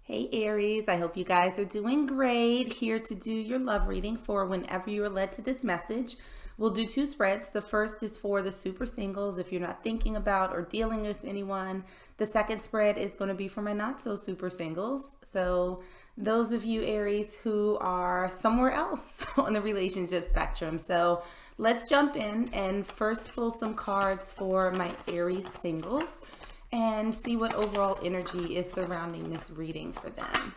Hey Aries, I hope you guys are doing great. Here to do your love reading for whenever you are led to this message. We'll do two spreads. The first is for the super singles if you're not thinking about or dealing with anyone. The second spread is going to be for my not so super singles. So those of you Aries who are somewhere else on the relationship spectrum. So let's jump in and first pull some cards for my Aries singles and see what overall energy is surrounding this reading for them.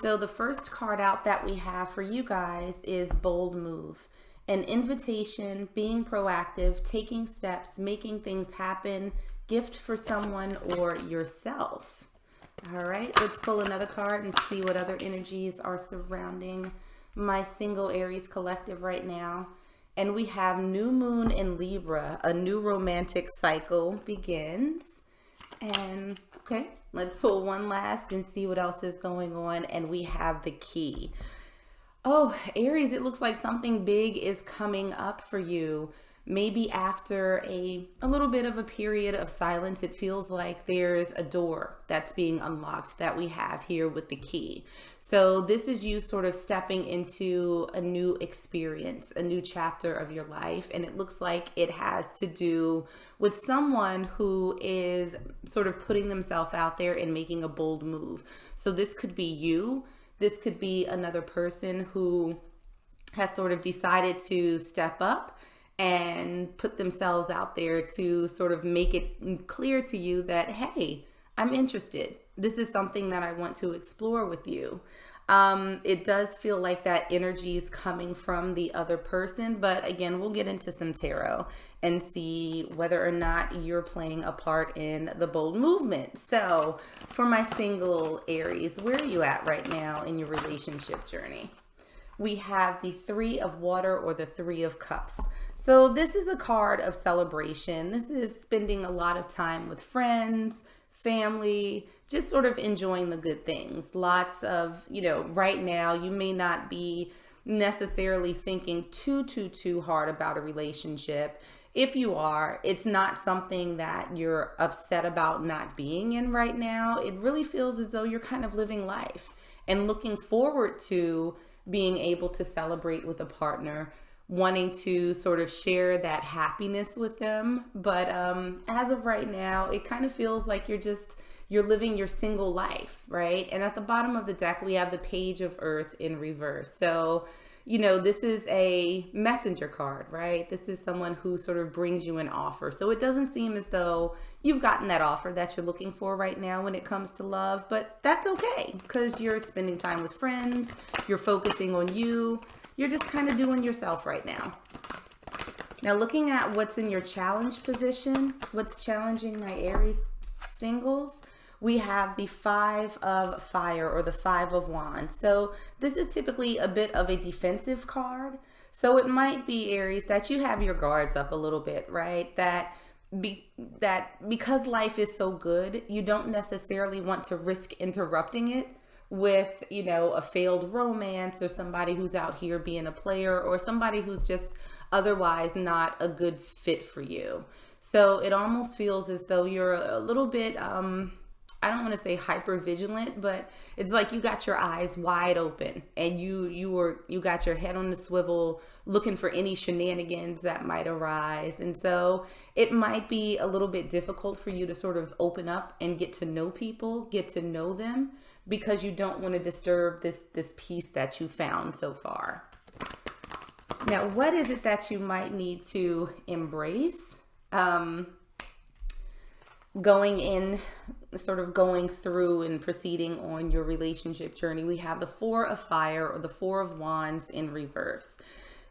So the first card out that we have for you guys is Bold Move. An invitation, being proactive, taking steps, making things happen, gift for someone or yourself. All right, let's pull another card and see what other energies are surrounding my single Aries collective right now. And we have New Moon in Libra, a new romantic cycle begins. And okay, let's pull one last and see what else is going on. And we have the Key. Oh, Aries, it looks like something big is coming up for you. Maybe after a little bit of a period of silence, it feels like there's a door that's being unlocked that we have here with the Key. So this is you sort of stepping into a new experience, a new chapter of your life. And it looks like it has to do with someone who is sort of putting themselves out there and making a bold move. So this could be you. This could be another person who has sort of decided to step up and put themselves out there to sort of make it clear to you that, hey, I'm interested. This is something that I want to explore with you. It does feel like that energy is coming from the other person, but again, we'll get into some tarot and see whether or not you're playing a part in the bold movement. So for my single Aries, where are you at right now in your relationship journey? We have the Three of Water or the Three of Cups. So this is a card of celebration. This is spending a lot of time with friends, family, just sort of enjoying the good things. Lots of, right now you may not be necessarily thinking too hard about a relationship. If you are, it's not something that you're upset about not being in right now. It really feels as though you're kind of living life and looking forward to being able to celebrate with a partner, wanting to sort of share that happiness with them. But as of right now, it kind of feels like you're living your single life, right? And at the bottom of the deck, we have the Page of Earth in reverse. So, this is a messenger card, right? This is someone who sort of brings you an offer. So it doesn't seem as though you've gotten that offer that you're looking for right now when it comes to love, but that's okay because you're spending time with friends, you're focusing on you, you're just kind of doing yourself right now. Now looking at what's in your challenge position, what's challenging my Aries singles, we have the Five of Fire or the Five of Wands. So this is typically a bit of a defensive card. So it might be, Aries, that you have your guards up a little bit, right? That because life is so good, you don't necessarily want to risk interrupting it with, a failed romance or somebody who's out here being a player or somebody who's just otherwise not a good fit for you. So it almost feels as though you're a little bit, I don't want to say hyper vigilant, but it's like you got your eyes wide open and you got your head on the swivel looking for any shenanigans that might arise. And so it might be a little bit difficult for you to sort of open up and get to know people, get to know them, because you don't want to disturb this peace that you found so far. Now, what is it that you might need to embrace? Going through and proceeding on your relationship journey, we have the Four of Fire or the Four of Wands in reverse.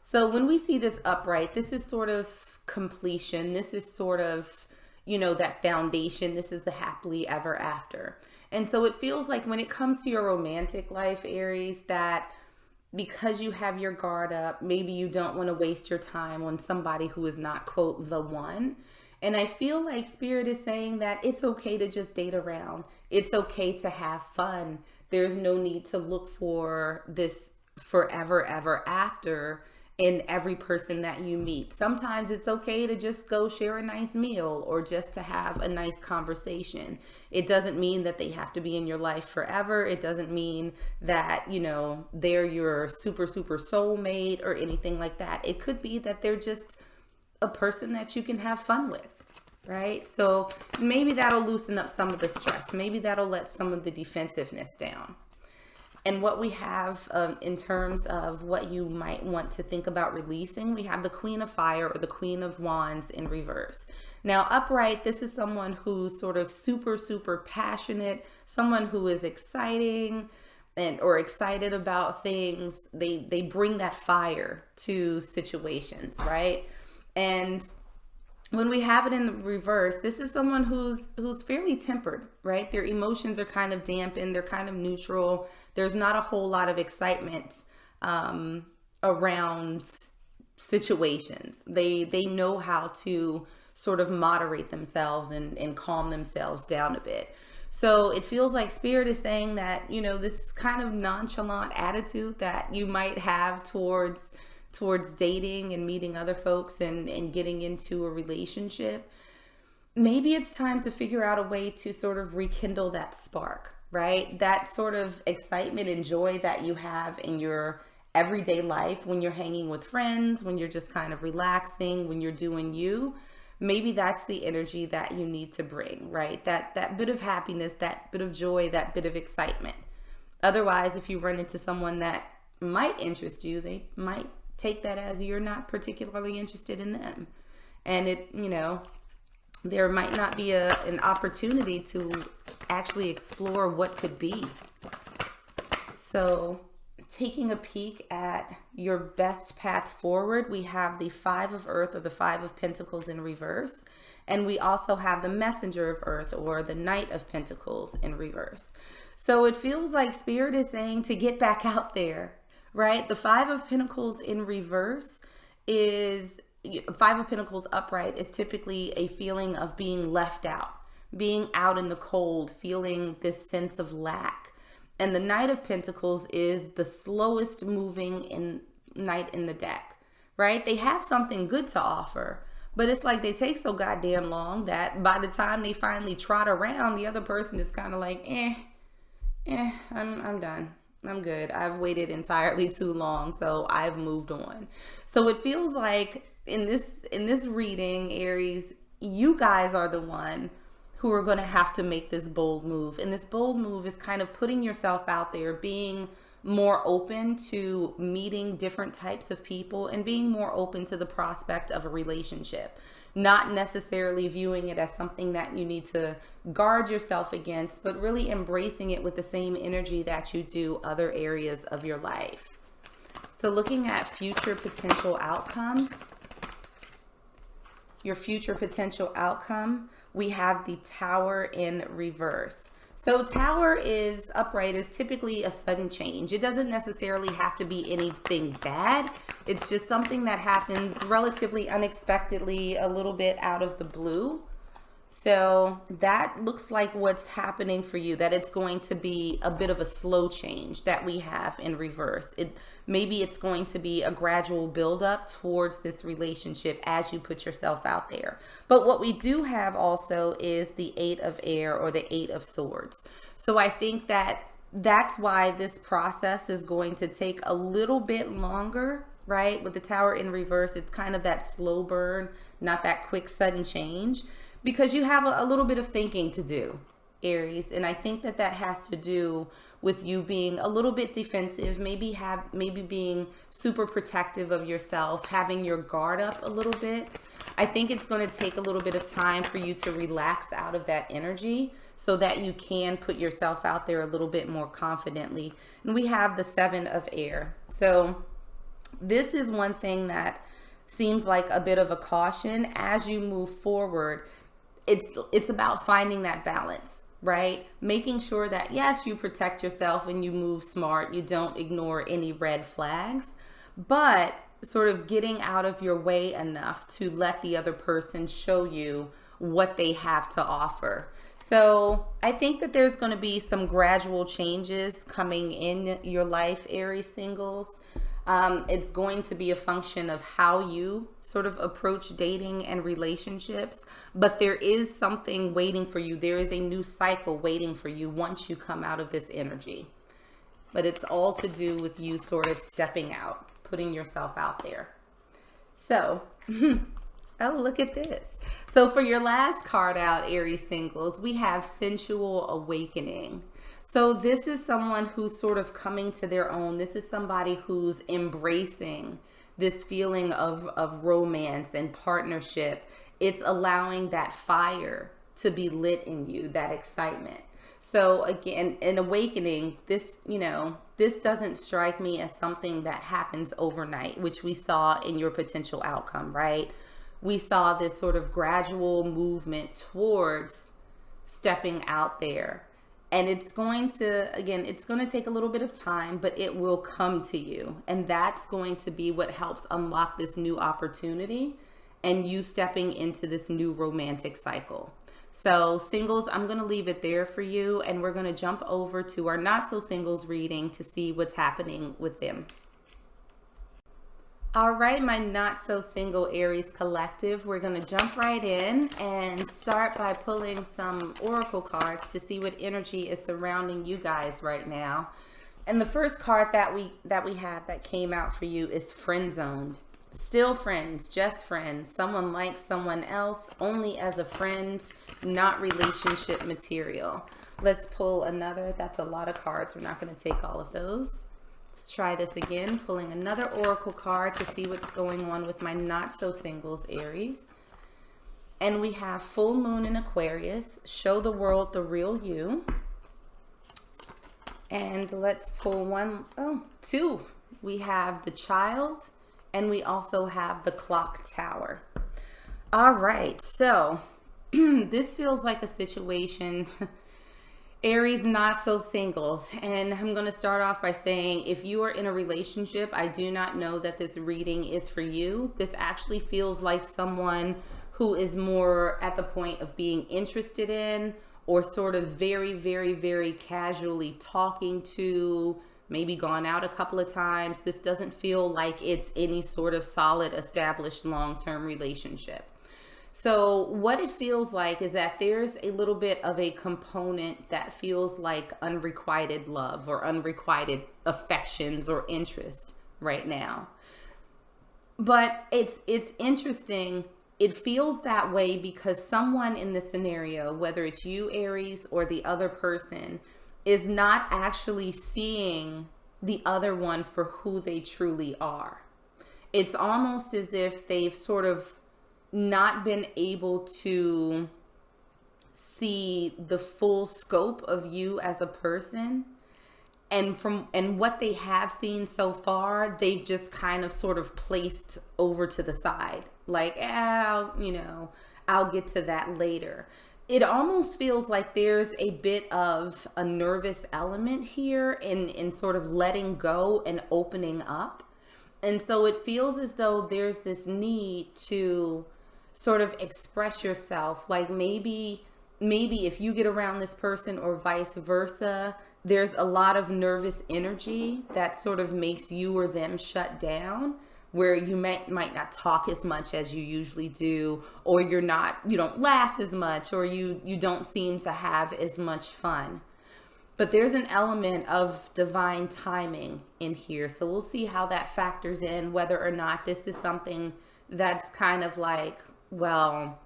So when we see this upright, this is sort of completion. This is sort of, that foundation. This is the happily ever after. And so it feels like when it comes to your romantic life, Aries, that because you have your guard up, maybe you don't want to waste your time on somebody who is not, quote, the one. And I feel like Spirit is saying that it's okay to just date around. It's okay to have fun. There's no need to look for this forever, ever after in every person that you meet. Sometimes it's okay to just go share a nice meal or just to have a nice conversation. It doesn't mean that they have to be in your life forever. It doesn't mean that, they're your super soulmate or anything like that. It could be that they're just a person that you can have fun with, right? So maybe that'll loosen up some of the stress. Maybe that'll let some of the defensiveness down. And what we have in terms of what you might want to think about releasing, we have the Queen of Fire or the Queen of Wands in reverse. Now, upright, this is someone who's sort of super passionate, someone who is exciting or excited about things. They bring that fire to situations, right? And when we have it in the reverse, this is someone who's fairly tempered, right? Their emotions are kind of dampened. They're kind of neutral. There's not a whole lot of excitement around situations. They know how to sort of moderate themselves and calm themselves down a bit. So it feels like Spirit is saying that, this kind of nonchalant attitude that you might have towards dating and meeting other folks and getting into a relationship, maybe it's time to figure out a way to sort of rekindle that spark, right? That sort of excitement and joy that you have in your everyday life when you're hanging with friends, when you're just kind of relaxing, when you're doing you. Maybe that's the energy that you need to bring, right? That bit of happiness, that bit of joy, that bit of excitement. Otherwise, if you run into someone that might interest you, they might take that as you're not particularly interested in them. And there might not be an opportunity to actually explore what could be. So taking a peek at your best path forward, we have the Five of Earth or the Five of Pentacles in reverse. And we also have the Messenger of Earth or the Knight of Pentacles in reverse. So it feels like Spirit is saying to get back out there, right? The Five of Pentacles in reverse is, Five of Pentacles upright is typically a feeling of being left out, being out in the cold, feeling this sense of lack. And the Knight of Pentacles is the slowest moving knight in the deck, right? They have something good to offer, but it's like they take so goddamn long that by the time they finally trot around, the other person is kind of like, I'm done. I'm good. I've waited entirely too long, so I've moved on. So it feels like in this reading, Aries, you guys are the one who are going to have to make this bold move. And this bold move is kind of putting yourself out there, being more open to meeting different types of people and being more open to the prospect of a relationship. Not necessarily viewing it as something that you need to guard yourself against, but really embracing it with the same energy that you do other areas of your life. So looking at future potential outcomes, your future potential outcome, we have the Tower in reverse. So Tower is upright is typically a sudden change. It doesn't necessarily have to be anything bad. It's just something that happens relatively unexpectedly, a little bit out of the blue. So that looks like what's happening for you, that it's going to be a bit of a slow change that we have in reverse. Maybe it's going to be a gradual buildup towards this relationship as you put yourself out there. But what we do have also is the Eight of Air or the Eight of Swords. So I think that's why this process is going to take a little bit longer, right? With the Tower in reverse, it's kind of that slow burn, not that quick sudden change, because you have a little bit of thinking to do, Aries. And I think that has to do with you being a little bit defensive, maybe being super protective of yourself, having your guard up a little bit. I think it's going to take a little bit of time for you to relax out of that energy so that you can put yourself out there a little bit more confidently. And we have the Seven of Air. So this is one thing that seems like a bit of a caution as you move forward. It's about finding that balance, right? Making sure that, yes, you protect yourself and you move smart. You don't ignore any red flags, but sort of getting out of your way enough to let the other person show you what they have to offer. So I think that there's going to be some gradual changes coming in your life, Aries singles. It's going to be a function of how you sort of approach dating and relationships, but there is something waiting for you. There is a new cycle waiting for you once you come out of this energy. But it's all to do with you sort of stepping out, putting yourself out there. So, oh, look at this. So for your last card out, Aries singles, we have sensual awakening. So this is someone who's sort of coming to their own. This is somebody who's embracing this feeling of romance and partnership. It's allowing that fire to be lit in you, that excitement. So again, an awakening, this, this doesn't strike me as something that happens overnight, which we saw in your potential outcome, right? We saw this sort of gradual movement towards stepping out there. And it's going to take a little bit of time, but it will come to you. And that's going to be what helps unlock this new opportunity and you stepping into this new romantic cycle. So singles, I'm going to leave it there for you. And we're going to jump over to our not so singles reading to see what's happening with them. All right, my not so single Aries collective, we're going to jump right in and start by pulling some oracle cards to see what energy is surrounding you guys right now. And the first card that we have that came out for you is friend zoned. Still friends, just friends. Someone likes someone else only as a friend, not relationship material. Let's pull another. That's a lot of cards. We're not going to take all of those. Let's try this again, pulling another oracle card to see what's going on with my not so singles Aries. And we have full moon in Aquarius. Show the world the real you. And let's pull two. We have the child. And we also have the clock tower. All right, so this feels like a situation, Aries not so singles. And I'm going to start off by saying, if you are in a relationship, I do not know that this reading is for you. This actually feels like someone who is more at the point of being interested in, or sort of very, very, very casually talking to, maybe gone out a couple of times. This doesn't feel like it's any sort of solid, established, long-term relationship. So what it feels like is that there's a little bit of a component that feels like unrequited love or unrequited affections or interest right now. But it's interesting. It feels that way because someone in the scenario, whether it's you, Aries, or the other person, is not actually seeing the other one for who they truly are. It's almost as if they've sort of not been able to see the full scope of you as a person. And what they have seen so far, they've just kind of sort of placed over to the side. Like, I'll get to that later. It almost feels like there's a bit of a nervous element here in sort of letting go and opening up. And so it feels as though there's this need to sort of express yourself. Like maybe if you get around this person or vice versa, there's a lot of nervous energy that sort of makes you or them shut down, where you might not talk as much as you usually do, or you don't laugh as much, or you don't seem to have as much fun. But there's an element of divine timing in here. So we'll see how that factors in, whether or not this is something that's kind of like, well,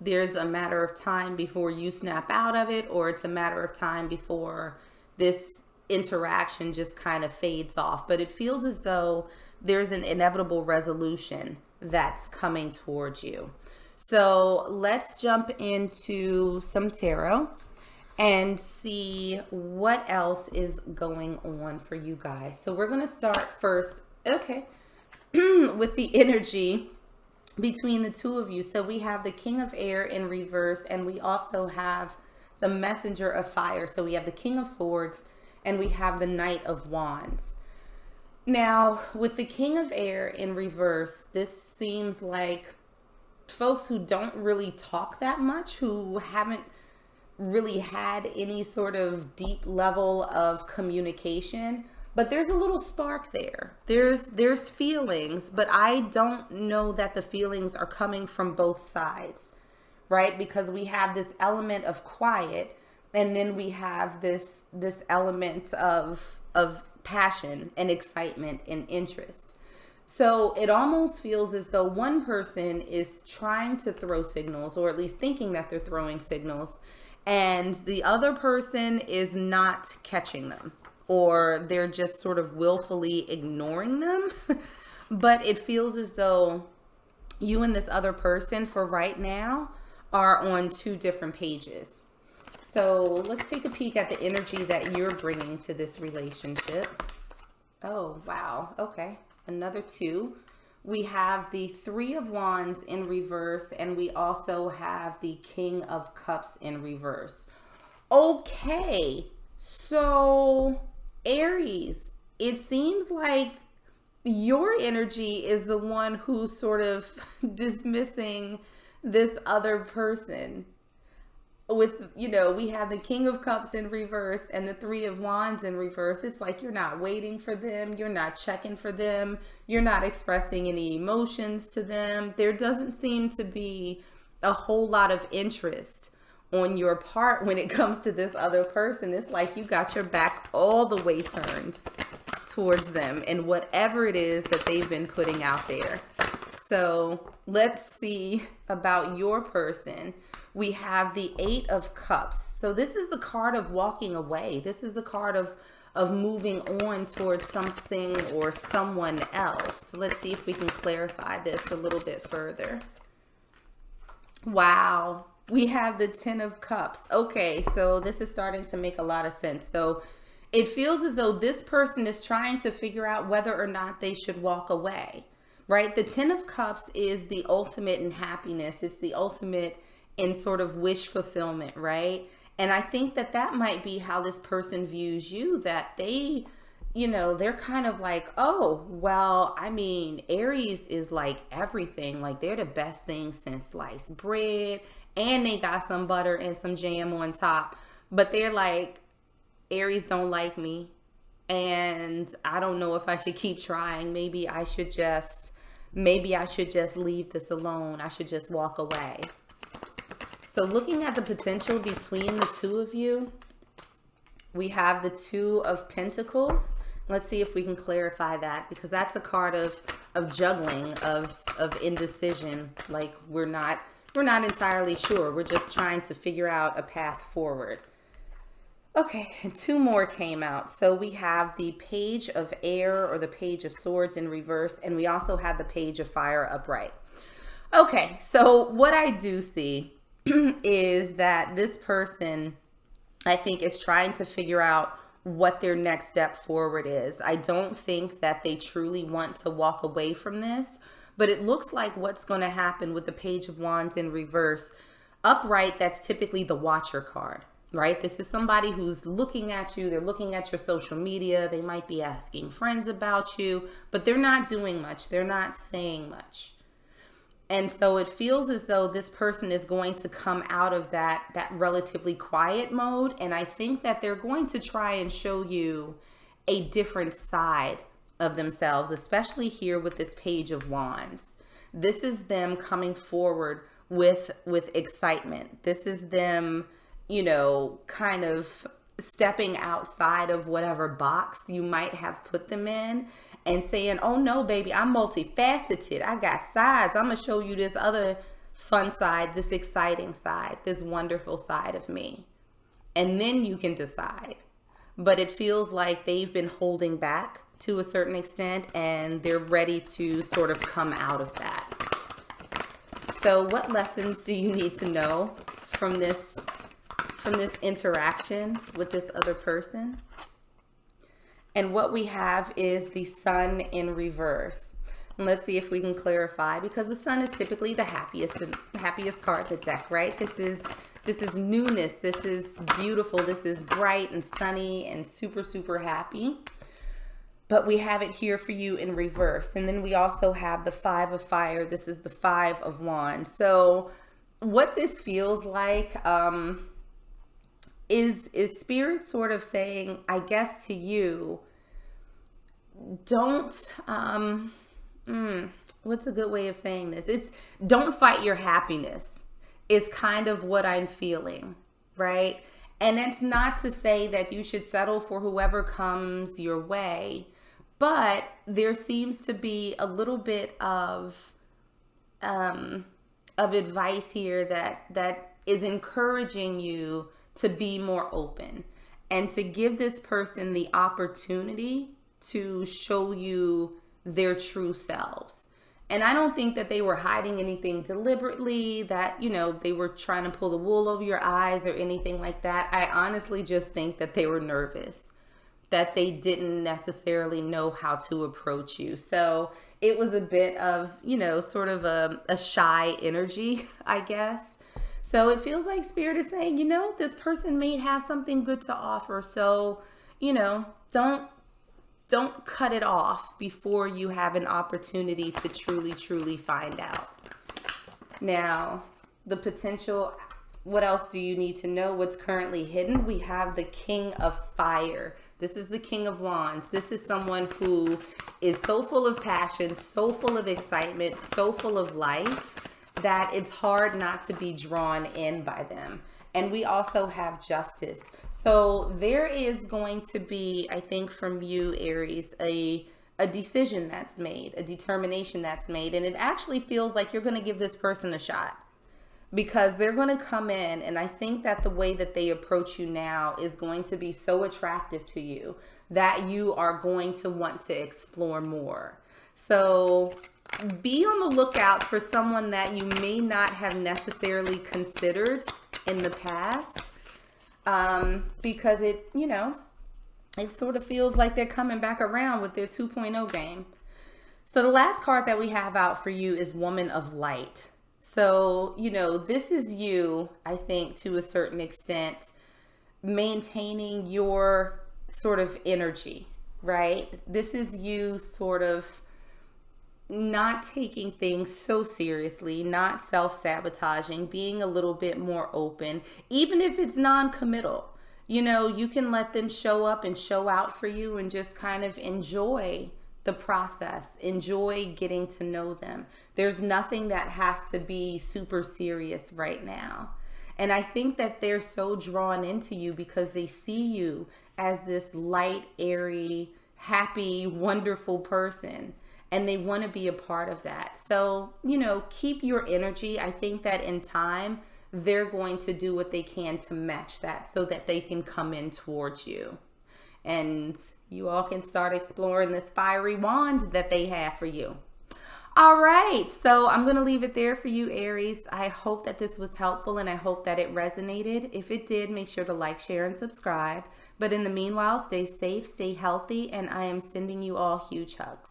there's a matter of time before you snap out of it, or it's a matter of time before this interaction just kind of fades off. But it feels as though there's an inevitable resolution that's coming towards you. So let's jump into some tarot and see what else is going on for you guys. So we're going to start first, with the energy between the two of you. So we have the King of Air in reverse, and we also have the Messenger of Fire. So we have the King of Swords, and we have the Knight of Wands. Now, with the King of Air in reverse, this seems like folks who don't really talk that much, who haven't really had any sort of deep level of communication, but there's a little spark there. There's feelings, but I don't know that the feelings are coming from both sides, right? Because we have this element of quiet, and then we have this element of passion and excitement and interest. So it almost feels as though one person is trying to throw signals, or at least thinking that they're throwing signals, and the other person is not catching them, or they're just sort of willfully ignoring them. But it feels as though you and this other person for right now are on two different pages. So let's take a peek at the energy that you're bringing to this relationship. Oh, wow. Okay. Another 2. We have the 3 of Wands in reverse, and we also have the King of Cups in reverse. Okay, so Aries, it seems like your energy is the one who's sort of dismissing this other person. With, we have the King of Cups in reverse and the 3 of Wands in reverse. It's like you're not waiting for them. You're not checking for them. You're not expressing any emotions to them. There doesn't seem to be a whole lot of interest on your part when it comes to this other person. It's like you got your back all the way turned towards them and whatever it is that they've been putting out there. So let's see about your person. We have the 8 of Cups. So this is the card of walking away. This is the card of moving on towards something or someone else. Let's see if we can clarify this a little bit further. Wow. We have the 10 of Cups. Okay, so this is starting to make a lot of sense. So it feels as though this person is trying to figure out whether or not they should walk away, right? The 10 of Cups is the ultimate in happiness. It's the ultimate in sort of wish fulfillment, right? And I think that that might be how this person views you, that they, they're kind of like, oh, well, I mean, Aries is like everything. Like they're the best thing since sliced bread, and they got some butter and some jam on top. But they're like, Aries don't like me, and I don't know if I should keep trying. Maybe I should just leave this alone. I should just walk away. So looking at the potential between the two of you, we have the 2 of Pentacles. Let's see if we can clarify that, because that's a card of juggling, of indecision. Like we're not entirely sure. We're just trying to figure out a path forward. Okay, and 2 more came out. So we have the Page of Air, or the Page of Swords in reverse, and we also have the Page of Fire upright. Okay, so what I do see is that this person, I think, is trying to figure out what their next step forward is. I don't think that they truly want to walk away from this, but it looks like what's going to happen with the Page of Wands in reverse. Upright, that's typically the Watcher card, right? This is somebody who's looking at you. They're looking at your social media. They might be asking friends about you, but they're not doing much. They're not saying much. And so it feels as though this person is going to come out of that relatively quiet mode. And I think that they're going to try and show you a different side of themselves, especially here with this Page of Wands. This is them coming forward with excitement. This is them, kind of stepping outside of whatever box you might have put them in, and saying, oh no, baby, I'm multifaceted. I got sides. I'm going to show you this other fun side, this exciting side, this wonderful side of me. And then you can decide. But it feels like they've been holding back to a certain extent, and they're ready to sort of come out of that. So what lessons do you need to know from this interaction with this other person? And what we have is the Sun in reverse. And let's see if we can clarify, because the Sun is typically the happiest card of the deck, right? This is newness. This is beautiful. This is bright and sunny and super, super happy. But we have it here for you in reverse. And then we also have the 5 of Fire. This is the 5 of Wands. So what this feels like is Spirit sort of saying, I guess to you, don't, what's a good way of saying this? It's don't fight your happiness is kind of what I'm feeling, right? And it's not to say that you should settle for whoever comes your way, but there seems to be a little bit of advice here that is encouraging you to be more open and to give this person the opportunity to show you their true selves. And I don't think that they were hiding anything deliberately, that, they were trying to pull the wool over your eyes or anything like that. I honestly just think that they were nervous, that they didn't necessarily know how to approach you. So it was a bit of, sort of a shy energy, I guess. So it feels like Spirit is saying, this person may have something good to offer. So, don't cut it off before you have an opportunity to truly, truly find out. Now, the potential, what else do you need to know? What's currently hidden? We have the King of Fire. This is the King of Wands. This is someone who is so full of passion, so full of excitement, so full of life that it's hard not to be drawn in by them. And we also have Justice. So there is going to be, I think from you, Aries, a decision that's made, a determination that's made. And it actually feels like you're going to give this person a shot, because they're going to come in. And I think that the way that they approach you now is going to be so attractive to you that you are going to want to explore more. So be on the lookout for someone that you may not have necessarily considered in the past, because it sort of feels like they're coming back around with their 2.0 game. So the last card that we have out for you is Woman of Light. So, this is you, I think, to a certain extent, maintaining your sort of energy, right? This is you sort of not taking things so seriously, not self-sabotaging, being a little bit more open, even if it's non-committal. You can let them show up and show out for you and just kind of enjoy the process, enjoy getting to know them. There's nothing that has to be super serious right now. And I think that they're so drawn into you because they see you as this light, airy, happy, wonderful person. And they want to be a part of that. So, keep your energy. I think that in time, they're going to do what they can to match that so that they can come in towards you. And you all can start exploring this fiery wand that they have for you. All right. So I'm going to leave it there for you, Aries. I hope that this was helpful and I hope that it resonated. If it did, make sure to like, share, and subscribe. But in the meanwhile, stay safe, stay healthy, and I am sending you all huge hugs.